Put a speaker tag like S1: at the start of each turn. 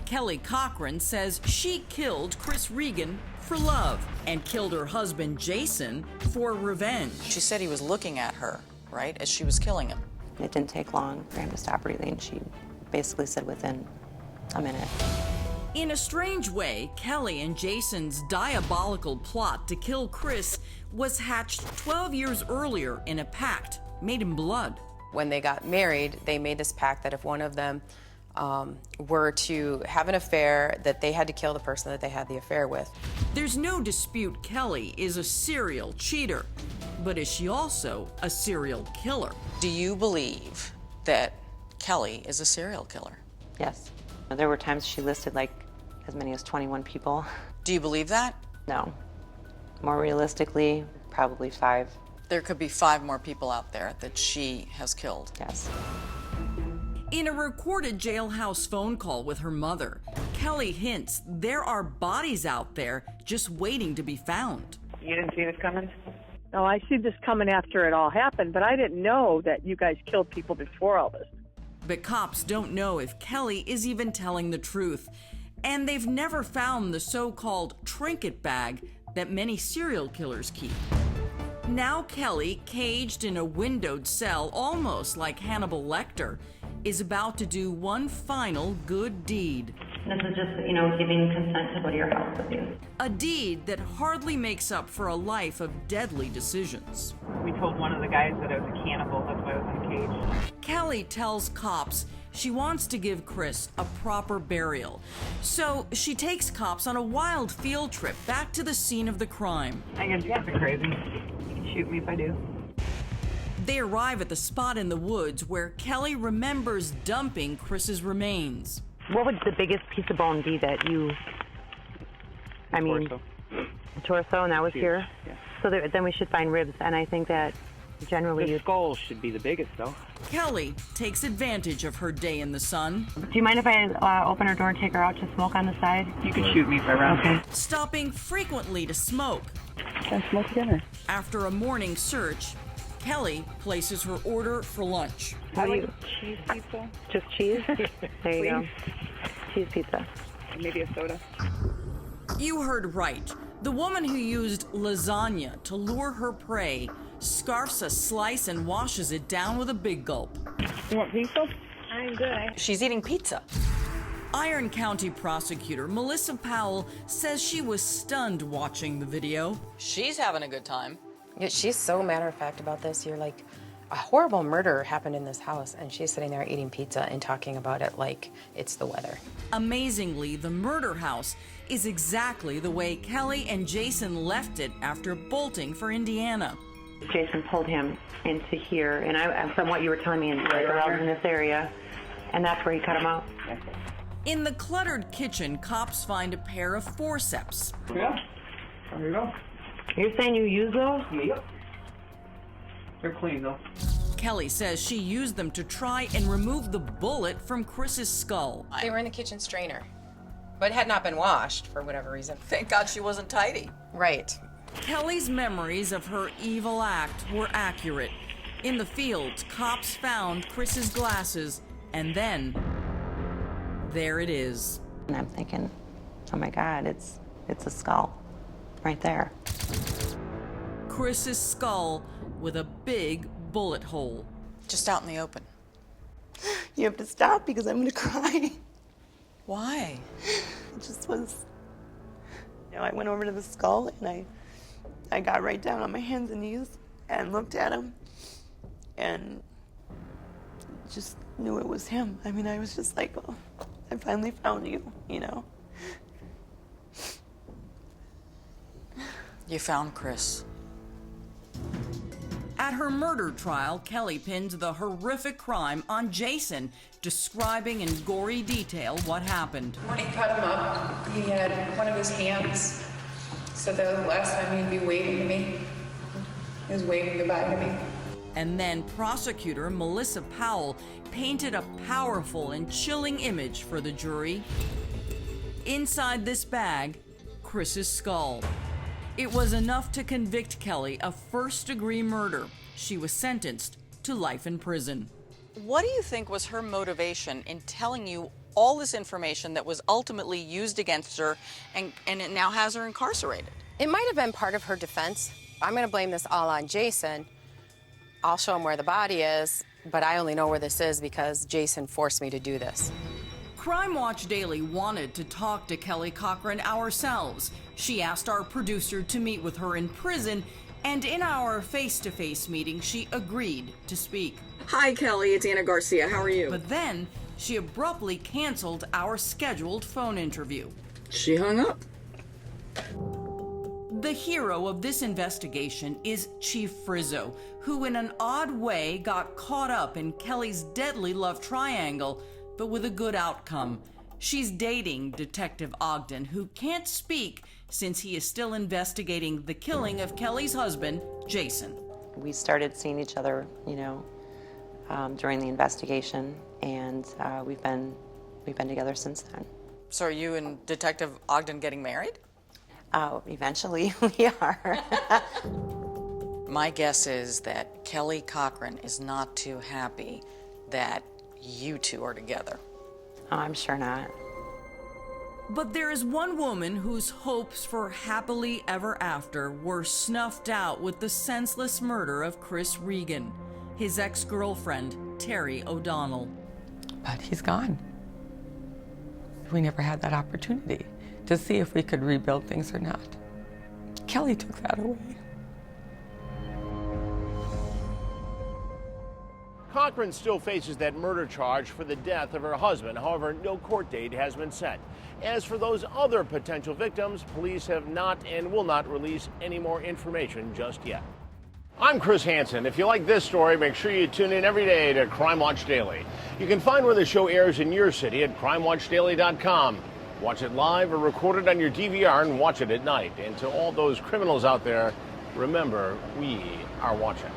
S1: Kelly Cochran says she killed Chris Regan for love and killed her husband Jason for revenge.
S2: She said he was looking at her, right, as she was killing him.
S3: It didn't take long for him to stop breathing. She basically said within a minute.
S1: In a strange way, Kelly and Jason's diabolical plot to kill Chris was hatched 12 years earlier in a pact made in blood.
S4: When they got married, they made this pact that if one of them were to have an affair, that they had to kill the person that they had the affair with.
S1: There's no dispute Kelly is a serial cheater, but is she also a serial killer?
S2: Do you believe that Kelly is a serial killer?
S3: Yes. There were times she listed like as many as 21 people.
S2: Do you believe that?
S3: No. More realistically, probably 5.
S2: There could be 5 more people out there that she has killed.
S3: Yes.
S1: In a recorded jailhouse phone call with her mother, Kelly hints there are bodies out there just waiting to be found.
S5: You didn't see this coming?
S6: No, I see this coming after it all happened, but I didn't know that you guys killed people before all this.
S1: But cops don't know if Kelly is even telling the truth, and they've never found the so-called trinket bag that many serial killers keep. Now Kelly, caged in a windowed cell, almost like Hannibal Lecter, is about to do one final good deed.
S7: This is just, giving consent to go to your house with you.
S1: A deed that hardly makes up for a life of deadly decisions.
S5: We told one of the guys that I was a cannibal, that's why I was in a cage.
S1: Kelly tells cops she wants to give Chris a proper burial. So she takes cops on a wild field trip back to the scene of the crime.
S5: I guess you guys are crazy. You can shoot me if I do.
S1: They arrive at the spot in the woods where Kelly remembers dumping Chris's remains.
S3: What would the biggest piece of bone be that you, torso, and that was here?
S8: Yeah.
S3: So then we should find ribs, and I think that generally
S8: The skull should be the biggest, though.
S1: Kelly takes advantage of her day in the sun.
S3: Do you mind if I open her door and take her out to smoke on the side?
S5: You can shoot me if I run.
S3: Okay.
S1: Stopping frequently to smoke.
S5: Let's smoke together.
S1: After a morning search, Kelly places her order for lunch.
S5: I like cheese pizza.
S3: Just cheese? There you go. Cheese pizza.
S5: And maybe a soda.
S1: You heard right. The woman who used lasagna to lure her prey scarfs a slice and washes it down with a big gulp.
S5: You want pizza? I'm good.
S2: She's eating pizza.
S1: Iron County prosecutor Melissa Powell says she was stunned watching the video.
S2: She's having a good time.
S4: Yeah, she's so matter-of-fact about this. You're like, a horrible murder happened in this house, and she's sitting there eating pizza and talking about it like it's the weather.
S1: Amazingly, the murder house is exactly the way Kelly and Jason left it after bolting for Indiana.
S3: Jason pulled him into here, and from what you were telling me, around in this area, and that's where he cut him out.
S1: In the cluttered kitchen, cops find a pair of forceps.
S8: Yeah. There you go.
S3: You're saying you use those?
S8: Yep. They're clean, though.
S1: Kelly says she used them to try and remove the bullet from Chris's skull.
S4: They were in the kitchen strainer, but had not been washed for whatever reason.
S2: Thank God she wasn't tidy.
S4: Right.
S1: Kelly's memories of her evil act were accurate. In the fields, cops found Chris's glasses, and then there it is.
S3: And I'm thinking, oh my God, it's a skull right there.
S1: Chris's skull with a big bullet hole.
S2: Just out in the open.
S3: You have to stop because I'm gonna cry.
S2: Why?
S3: It just was, I went over to the skull and I got right down on my hands and knees and looked at him and just knew it was him. I mean, I was just like, oh, I finally found you,
S2: You found Chris.
S1: At her murder trial, Kelly pinned the horrific crime on Jason, describing in gory detail what happened.
S9: When he cut him up, he had one of his hands, so that the last time he'd be waving to me. He was waving goodbye to me.
S1: And then prosecutor Melissa Powell painted a powerful and chilling image for the jury. Inside this bag, Chris's skull. It was enough to convict Kelly of first-degree murder. She was sentenced to life in prison.
S2: What do you think was her motivation in telling you all this information that was ultimately used against her, and it now has her incarcerated.
S4: It might have been part of her defense. I'm going to blame this all on Jason. I'll show him where the body is, but I only know where this is because Jason forced me to do this.
S1: Crime Watch Daily wanted to talk to Kelly Cochran ourselves. She asked our producer to meet with her in prison, and in our face-to-face meeting, she agreed to speak.
S10: Hi, Kelly. It's Anna Garcia. How are you?
S1: But then, she abruptly canceled our scheduled phone interview.
S10: She hung up.
S1: The hero of this investigation is Chief Rizzo, who in an odd way got caught up in Kelly's deadly love triangle, but with a good outcome. She's dating Detective Ogden, who can't speak since he is still investigating the killing of Kelly's husband, Jason.
S3: We started seeing each other, during the investigation, and we've been together since then.
S2: So are you and Detective Ogden getting married?
S3: Eventually, we are.
S2: My guess is that Kelly Cochran is not too happy that you two are together.
S3: Oh, I'm sure not.
S1: But there is one woman whose hopes for happily ever after were snuffed out with the senseless murder of Chris Regan, his ex-girlfriend, Terry O'Donnell.
S11: But he's gone. We never had that opportunity to see if we could rebuild things or not. Kelly took that away.
S12: Cochran still faces that murder charge for the death of her husband. However, no court date has been set. As for those other potential victims, police have not and will not release any more information just yet. I'm Chris Hansen. If you like this story, make sure you tune in every day to Crime Watch Daily. You can find where the show airs in your city at crimewatchdaily.com. Watch it live or record it on your DVR and watch it at night. And to all those criminals out there, remember, we are watching.